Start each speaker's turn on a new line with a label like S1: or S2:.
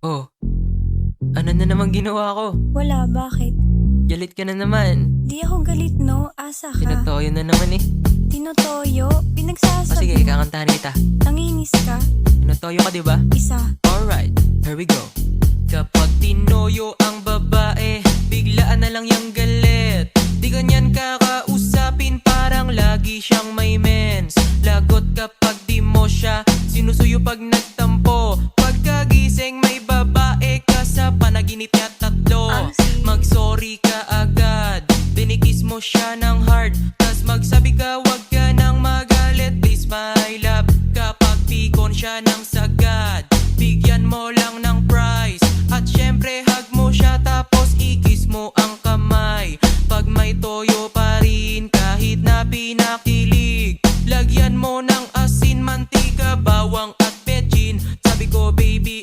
S1: Oh, ano na naman ginawa ko?
S2: Wala, bakit?
S1: Galit ka na naman.
S2: Di ako galit, no? Asa ka?
S1: Tinotoyo na naman eh.
S2: Tinotoyo?
S1: O
S2: Pinagsasabi
S1: sige,
S2: mo.
S1: kakantahan kita.
S2: Nanginis ka?
S1: Tinotoyo ka diba?
S2: Isa.
S1: Alright, here we go. Kapag tinoyo ang babae, biglaan na lang yang galit. Di ganyan kakausapin, parang lagi siyang may mens. Lagot kapag di mo siya sinusuyo pag nagtampo. Pagkagising may babae ka sa panaginip niya tatlo. Mag-sorry ka agad, binikis mo siya ng hard. Tas magsabi ka wag ka nang magalit, please my love. Kapag pikon siya ng sagad, bigyan mo lang ng prize. At syempre hug mo siya tapos ikis mo ang kamay. Pag may toyo pa rin kahit na pinakilig, lagyan mo ng asin, mantika, bawang at betchin. Sabi ko baby